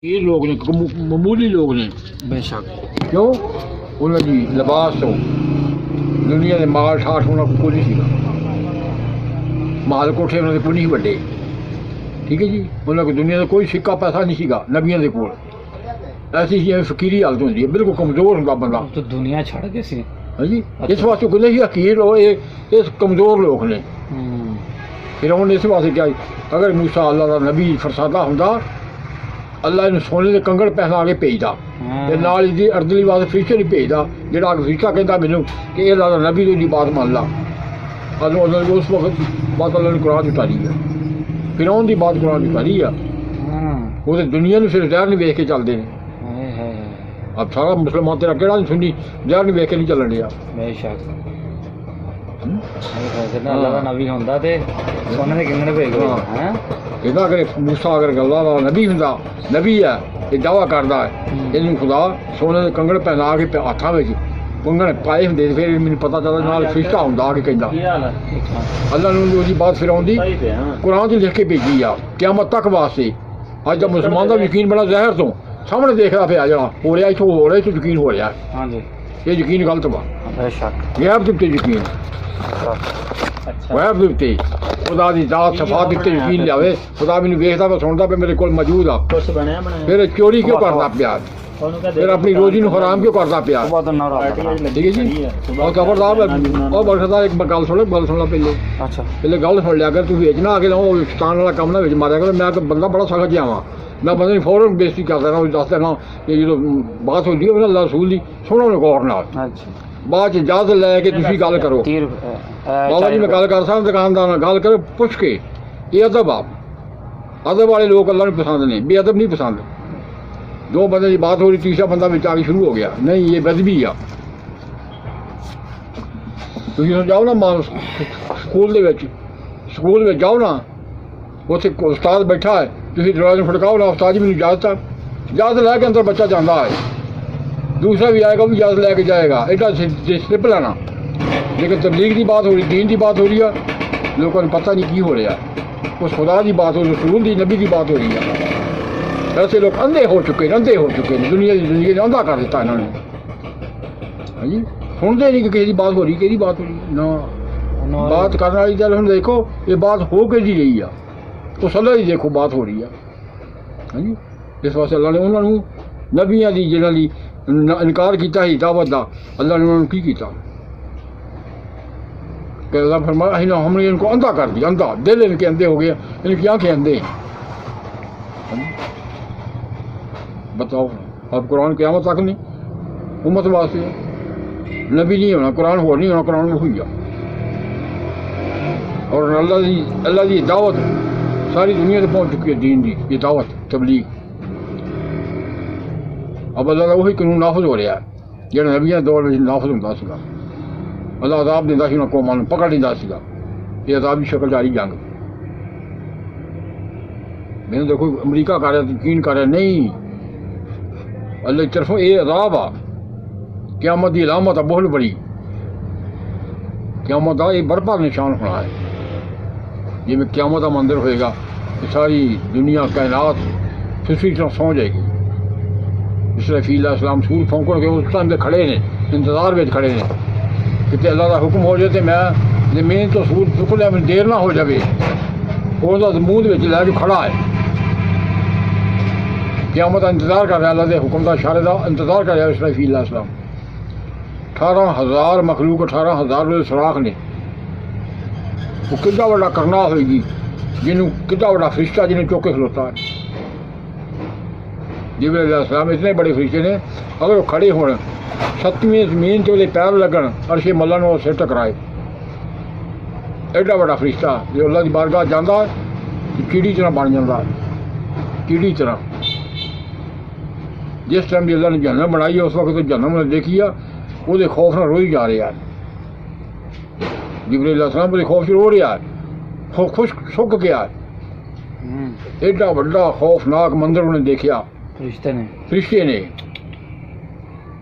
ये लोग ने मामूली लोग ने बेशक क्यों उन्होंने लिबास तो दुनिया के माल ठाठ उन्होंने को नहीं सीगा माल कोठे उन्होंने को नहीं वड्डे ठीक है जी उन्होंने दुनिया का कोई सिक्का पैसा नहीं सीगा नबियों के कोल ऐसी जिवें फकीरी हालत होंगी है बिल्कुल कमजोर होंगे बंदा तो दुनिया छड़ के सी हाँ जी इस वास्ते कहते ही हकीर हो ये कमजोर लोग ने फिर उन्होंने इस वास्ते क्या अगर मूसा अल्लाह का नबी फरसादा होंदा अल्लाह इन सोने के कंगड़ पहना के भेजदा ते नाल इसदी अर्दली वास्ते फरिश्ते नहीं भेजदा जेड़ा फरिश्ता कहता मैनू कि ये अल्लाह दा नबी तो बात मान ला अल्लाह उस वक्त बात अल्लाह ने कुरान उतारी है फिर उनकी बात कुरान उतारी है वो तो दुनिया में फिर जहर नहीं वेख के चलते हैं अब सारा मुसलमान तेरा केड़ा नहीं सुनी जहर नहीं वेख के नहीं चलन दिया बेशक अल्लाह दा नबी हुंदा ते सोने दे कंगड़ भेजदा हैं कहता अगर मूसा अगर अल्लाह दा नबी हुंदा नबी है ये दावा करता है इन्हू खुदा सोने के कंगड़ पहना के हाथों में कंगड़ पाए होंगे फिर मैंने पता चलता नाल फरिश्ता हुंदा कि कहंदा अल्लाह ने उसकी बात फिर आउंदी कुरान च लिख के भेजी आ क़यामत तक वास्ते अज दा मुसलमान का यकीन बड़ा जहर तो सामने देखदा पिया जरा हो रहा इत्थों हो रहा इत्थों यकीन हो रहा हां जी ये यकीन गलत वा बेशक गैब दे उत्ते यकीन गैब दे उत्ते खुदा दी जात सफा दे उत्ते यकीन लियावे खुदा मैनू वेखदा वा सुनदा पे मेरे कोल मौजूद आ फिर चोरी क्यों करदा पिया फिर अपनी रोजी नूं हराम क्यों करदा पिया ठीक है जी और खबरदार और बरखदा एक गल सुन ला पहले अच्छा पहले गल सुन लिया अगर तू बेचना आके ना शैतान वाला काम ना मारिया करो मैं तो बंदा बड़ा सख्त जावा मैं बंदे ने फौरन बेइज्जती कर देना दस देना कि जो बात होती है अल्लाह रसूल की सुनो गौर नाल बाद इजाजत लैके तुसी गल करो बाबा जी मैं गल कर सकदा दुकानदार गल करो पुछ के ये अदब आप अदब वाले लोग अल्लाह ने पसंद ने बेअदब नहीं पसंद दो बंदे की बात हो रही तीसरा बंदा में आके शुरू हो गया नहीं ये बदबी आ तुम जाओ ना मां स्कूल में जाओ ना उत्थे उस्ताद बैठा है तुम दरवाजे खड़काओ ना उस्ताद जी मैंने इजाजत लैके अंदर बच्चा जाता है दूसरा भी आएगा वो भी इजाजत लैके जाएगा एडा स्लिप लेना लेकिन तबलीग की बात हो रही दीन की बात हो रही है लोगों को पता नहीं की हो रहा है उस खुदा की बात हो रही रसूल की नबी की बात हो रही है ऐसे लोग अंधे हो चुके हैं दुनिया की जिंदगी ने अंधा कर दिता इन्होंने हाँ जी सुनते नहीं कि किसी बात हो रही कि बात हो रही ना बात करने वाली गल हम देखो ये बात हो के जी रही है तो सलाह ही देखो बात हो रही है हाँ जी इस वास्ते अल्लाह ने उन्होंने नबियां की जिन्होंने इनकार किया ही दावत का अल्लाह ने उन्होंने की किया कि अल्लाह फरमाया हमने इनको अंधा कर दिया अंधा दिल इनके अंधे हो गए इनकी आंखें अंधे बताओ अब कुरान क़यामत तक नहीं उम्मत वास्ते नबी नहीं होना कुरान हो नहीं होना कुरान में हुई और अल्लाह की दावत सारी दुनिया तक पहुँच चुकी है दीन की ये दावत तबलीग अब अल्लाह का वही कानून नाफज हो रहा है जो नबिया दौर में नाफज होंदा सीगा अल्लाह अजाब दिंदा सी उन्होंने कौमां नूं पकड़ लैंदा सीगा ये अजाब की शक्ल जारी जंग मैंने देखो अमरीका कर रहा यकीन कर रहा नहीं अल्लाह की तरफों ये अजाब आ क़यामत की अलामत है बहुत बड़ी क़यामत का ये बरपा निशान होना है जिमें क़यामत का मंदिर होएगा ये सारी दुनिया कायनात फिसरी तरह सौ जाएगी इसराफील अलैहिस्सलाम सूर फौंकण के उस टाइम खड़े ने इंतजार में खड़े ने कि अल्लाह का हुक्म हो जाए तो मैं जमीन तो सूर चुक लिया मैं देर ना हो जाए उसका मूँह लैके खड़ा है क़यामत का इंतजार कर रहा है अल्लाह के हुक्म का इशारे का इंतजार कर रहा है इसराफील अलैहिस्सलाम 18,000 मखलूक 18,000 सुराख ने वो कितना बड़ा करना होगी जिन्होंने कितना बड़ा फरिश्ता जिन्हें चौके खलोता है जिब्राइल अलैहिस्सलाम इतने बड़े फरिश्ते ने अगर वो खड़े होने 7वीं जमीन से पैर लगन अर्शे मल्ला ने सिर टकराए एडा बड़ा फरिश्ता जो अल्लाह की बारगाह जाता है कीड़ी तरह बन जाता है कीड़ी तरह जिस टाइम अल्लाह ने जहन्नम बनाई है उस वक्त तो जहन्नम ने देखी है वो खौफ न रोई जा रहा है जिब्राइल अलैहिस्सलाम वो खौफ से रो रहा है खुश सुक गया है एडा बड़ा खौफनाक मंदिर उन्हें देखा फरिश्ते ने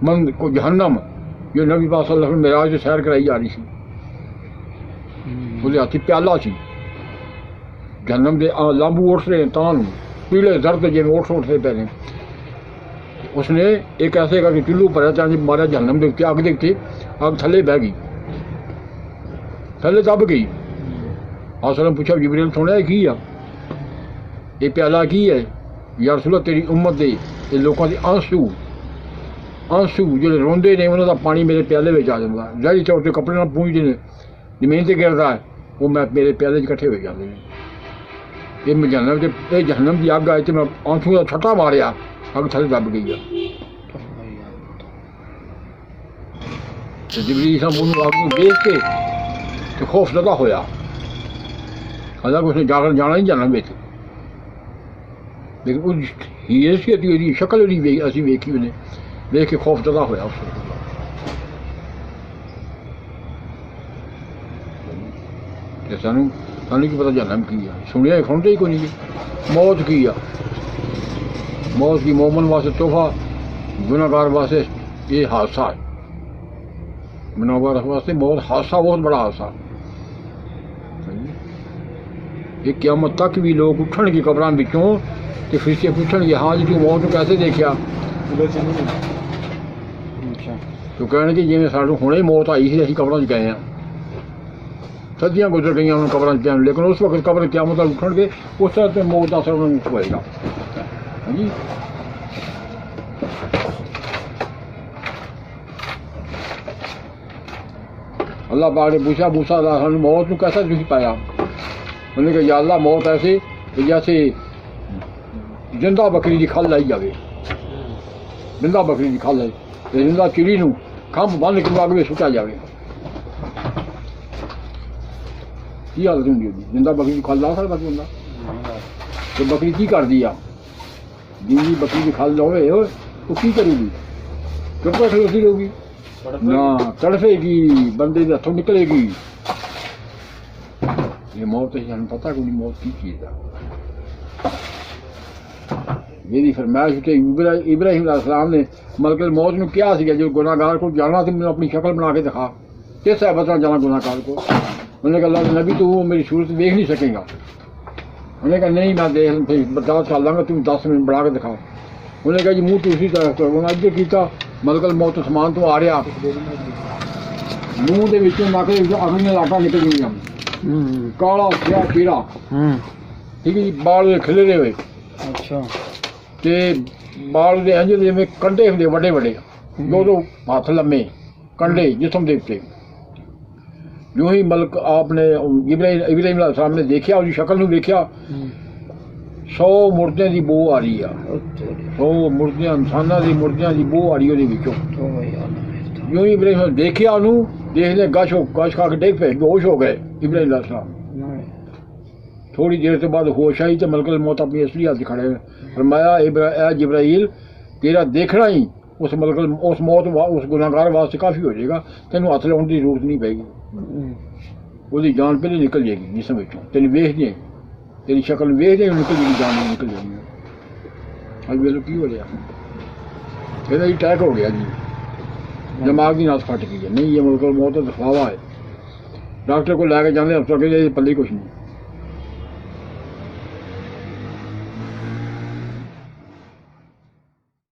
मंद को जहन्नम जो नबी पाक सल्लल्लाहु अलैहि वसल्लम मेराज से सैर कराई जा रही थी उसके हाथी प्याला सी जहन्नम के लांबू उठ रहे तां पीले दर्द जिमें ओठ उठते पहले उसने एक ऐसे करके चुल्लू भरा चाहे मारा जहन्नम देखती अग देखती अग थले बह गई थले दब गई आसलम पूछा जिब्रील सुनिया की आ ये प्याला की है या रसूल तेरी उम्मत दे ये लोगों के आंसू जो रोंदे ने उन्होंने पानी मेरे प्याले में आ जाता जाहिर तौर पर कपड़े ना पूंजते हैं जमीन से गिरता है वो मैं मेरे प्याले इकट्ठे हो जाते हैं ये मैं जहन्नम की अग आई तो मैं आंसू का छट्टा मारिया अग थले दब गई है जिब्रील साहब अग को देख के तो खौफ ज़्यादा होया हालांकि उसने जाकर जाना ही जहन्नम में लेकिन उस हैसियत की शक्ल नहीं असी वेखी उन्हें देख के खौफ ज़्यादा होया उसको सानू सानू की पता जहन्नम की है सुनिया सुनते ही कोई नहीं मौत की है मौत की मोमन वास्ते तोहफा गुनाहगार वास्ते ये हादसा है गुनाहगार वास्ते बहुत हादसा बहुत बड़ा हादसा ये क़यामत तक भी लोग उठन की कबरां विचों तो फिर से पूछणगे हाँ जी तू मौत को कैसे देखा तो कहणगे जिवें सानू हुणे मौत आई सी असीं कबरां च गए हैं सदियां गुजर गई उन्होंने कबरां च गए लेकिन उस वक्त कबर क़यामत तक उठणगे उस तरह से मौत का असर उन्होंने होएगा हाँ जी अल्लाह पाक ने पूछा मूसा सानू मौत को कैसा दुखी पाया उन्होंने कहा या अल्लाह मौत ऐसे जैसे जिंदा बकरी की खल लाई जाए जिंदा बकरी की खल है जिंदा चिड़ी नूं खंभ बंद के अग में सुटा जाए की हालत होंगी जिंदा बकरी की खल ला सकता बंदा तो बकरी की करती आ जिंदी बकरी की खल लावे तो की करेगी चुप कर खलोती रहेगी ना तड़फेगी बंदे के हथों निकलेगी ये मौत है हमें पता कोई मौत की चीज़ है मेरी फरमाइश तो इब्राहिम अलैहिस्सलाम ने मलकल मौत में क्या सी जो गुनाहगार को जाना तो मैंने अपनी शक्ल बना के दिखा किस है बता जाना गुनाहगार को उन्होंने कहा अल्लाह नबी तू मेरी सूरत देख नहीं सकेगा उन्होंने कहा नहीं मैं देख फिर बर्दाश्त कर लाँगा तुम 10 मिनट बना के दिखा उन्होंने कहा जी मुँह तो उसी तरह करो उन्हें अगर किया मलकल मौत समान तो आ रहा मूँह के विचों नक के अगली लाटा निकल गई काला स्या कीड़ा ठीक है जी बाल खिलरे हुए अच्छा ते बाल दे इंज जिवें कंडे हुंदे वड्डे वड्डे दो हाथ लम्मे कंडे जिस्म दे उत्ते जो ही मलक आपने इब्राहिम अलैहिस्सलाम ने देखा उसकी शक्ल नूं देखा 100 मुर्दियां की बो आ रही है 100 मुर्दियां इंसानां दी मुर्दियां की बो आ रही है विचों जो ही इब्राहिम देखा उन्होंने देखने गश खा के डेग पे बेहोश हो गए इब्राहिम अलैहिस्सलाम थोड़ी देर के बाद होश आई तो मलकल मौत अपनी असली हाथ खड़े फरमाया जिब्राइल तेरा देखना ही उस मलकल उस मौत उस गुनाहगार वास्ते काफ़ी हो जाएगा तेनों हथ लाने की जरूरत नहीं पैगी वो जान पहले निकल जाएगी जिसम विचों तेन वेख दें तेरी शक्ल वेख दें निकल जाएगी जान निकल जाएगी अज वेलो की हो रहा कहना जी अटैक हो गया जी दिमाग की नस फट गई है नहीं ये मलकल मौत का दिखावा है डॉक्टर को लैके जाते हफ्ता के पल्ले कुछ नहीं